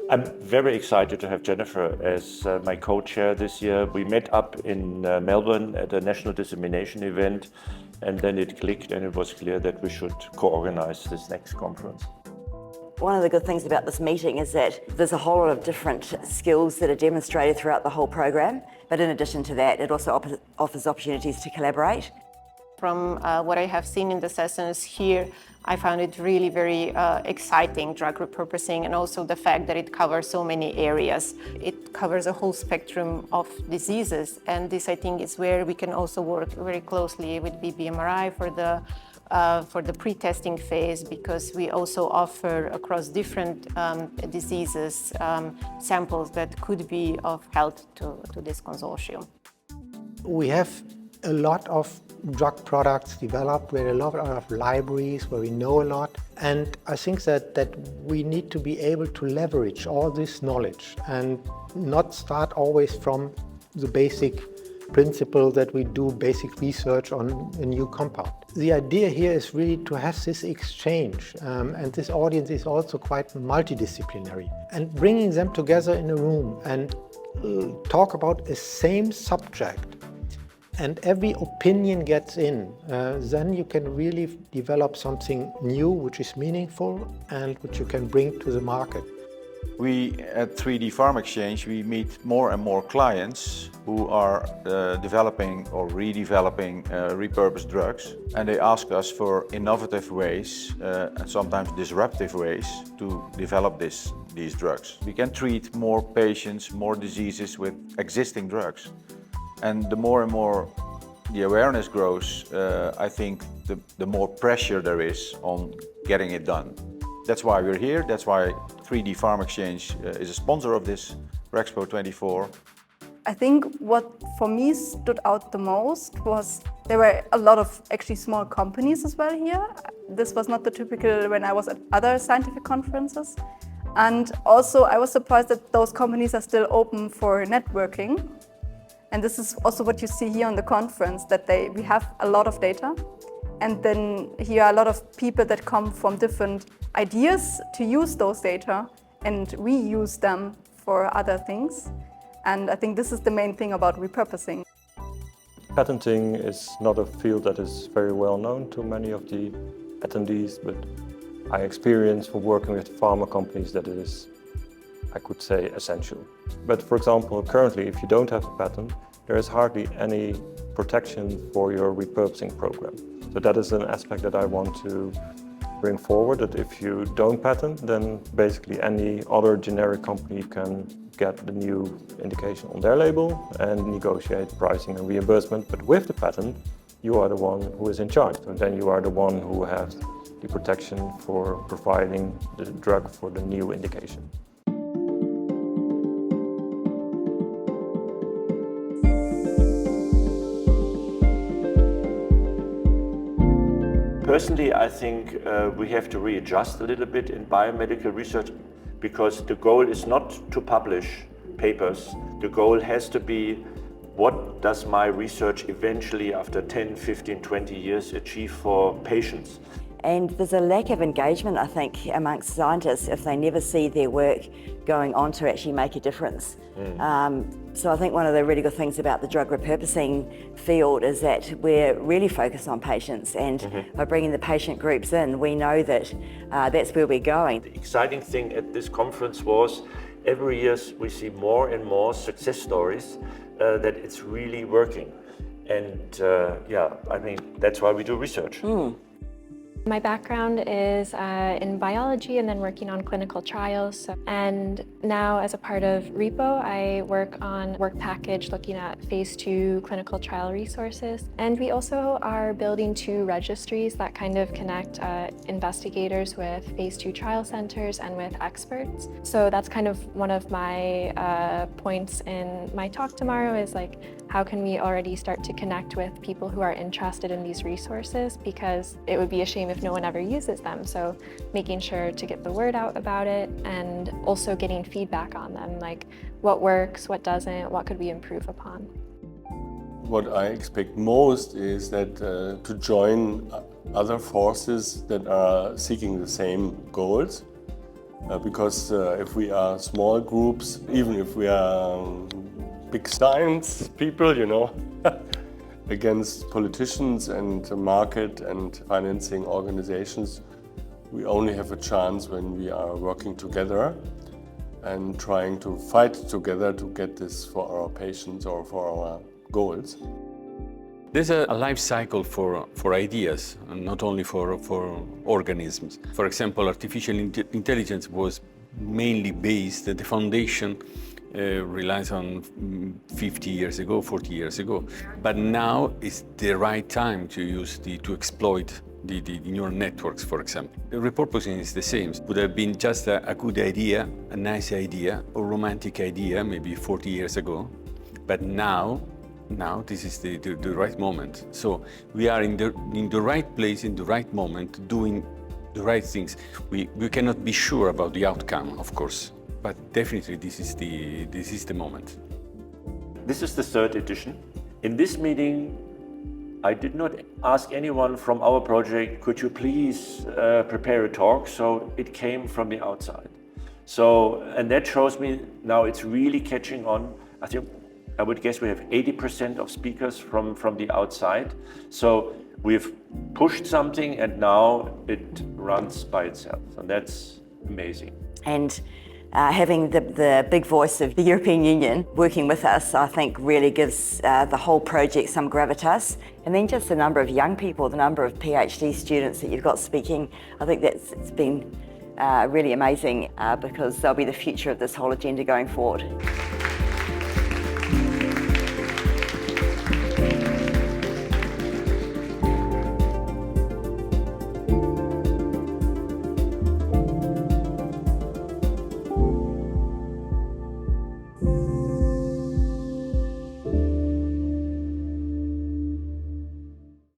I'm very excited to have Jennifer as my co-chair this year. We met up in Melbourne at a national dissemination event, and then it clicked and it was clear that we should co-organize this next conference. One of the good things about this meeting is that there's a whole lot of different skills that are demonstrated throughout the whole program, but in addition to that, it also offers opportunities to collaborate. From what I have seen in the sessions here, I found it really very exciting, drug repurposing, and also the fact that it covers so many areas. It covers a whole spectrum of diseases, and this, I think, is where we can also work very closely with BBMRI for the pre-testing phase, because we also offer across different diseases samples that could be of help to this consortium. We have a lot of drug products developed, with a lot of libraries where we know a lot, and I think that we need to be able to leverage all this knowledge and not start always from the basic principle that we do basic research on a new compound. The idea here is really to have this exchange, and this audience is also quite multidisciplinary, and bringing them together in a room and talk about a same subject, and every opinion gets in, then you can really develop something new which is meaningful and which you can bring to the market. We at 3D Pharma Exchange, we meet more and more clients who are developing or redeveloping repurposed drugs, and they ask us for innovative ways and sometimes disruptive ways to develop these drugs. We can treat more patients, more diseases with existing drugs. And the more and more the awareness grows, I think the more pressure there is on getting it done. That's why we're here. That's why 3D Pharma Exchange is a sponsor of this RExPO24. I think what for me stood out the most was there were a lot of actually small companies as well here. This was not the typical when I was at other scientific conferences. And also I was surprised that those companies are still open for networking. And this is also what you see here on the conference, that we have a lot of data. And then here are a lot of people that come from different ideas to use those data, and we use them for other things. And I think this is the main thing about repurposing. Patenting is not a field that is very well known to many of the attendees, but I experience from working with pharma companies that it is, I could say, essential. But for example, currently, if you don't have a patent, there is hardly any protection for your repurposing program. So that is an aspect that I want to bring forward, that if you don't patent, then basically any other generic company can get the new indication on their label and negotiate pricing and reimbursement. But with the patent, you are the one who is in charge. So then you are the one who has the protection for providing the drug for the new indication. Personally, I think we have to readjust a little bit in biomedical research, because the goal is not to publish papers. The goal has to be, what does my research eventually after 10, 15, 20 years achieve for patients? And there's a lack of engagement, I think, amongst scientists if they never see their work going on to actually make a difference. So I think one of the really good things about the drug repurposing field is that we're really focused on patients, and by bringing the patient groups in, we know that that's where we're going. The exciting thing at this conference was every year we see more and more success stories that it's really working. And yeah, I mean, that's why we do research. My background is in biology and then working on clinical trials. And now as a part of REPO, I work on work package looking at phase 2 clinical trial resources. And we also are building 2 registries that kind of connect investigators with phase 2 trial centers and with experts. So that's kind of one of my points in my talk tomorrow, is like, how can we already start to connect with people who are interested in these resources, because it would be a shame if no one ever uses them. So making sure to get the word out about it, and also getting feedback on them, like what works, what doesn't, what could we improve upon. What I expect most is that to join other forces that are seeking the same goals, Because if we are small groups, even if we are big science people, you know, against politicians and market and financing organizations, we only have a chance when we are working together and trying to fight together to get this for our patients or for our goals. There's a life cycle for ideas, and not only for organisms. For example, artificial intelligence was mainly based, the foundation relies on 50 years ago, 40 years ago. But now is the right time to use to exploit the neural networks, for example. The repurposing is the same. It would have been just a good idea, a nice idea, a romantic idea, maybe 40 years ago. But now this is the right moment. So we are in the right place, in the right moment, doing the right things. We cannot be sure about the outcome, of course, but definitely this is the moment. This is the third edition. In this meeting, I did not ask anyone from our project, could you please prepare a talk? So it came from the outside. So, and that shows me now it's really catching on. I would guess we have 80% of speakers from the outside. So we've pushed something and now it runs by itself. And that's amazing. And having the big voice of the European Union working with us, I think really gives the whole project some gravitas. And then just the number of young people, the number of PhD students that you've got speaking, I think it's been really amazing because they'll be the future of this whole agenda going forward.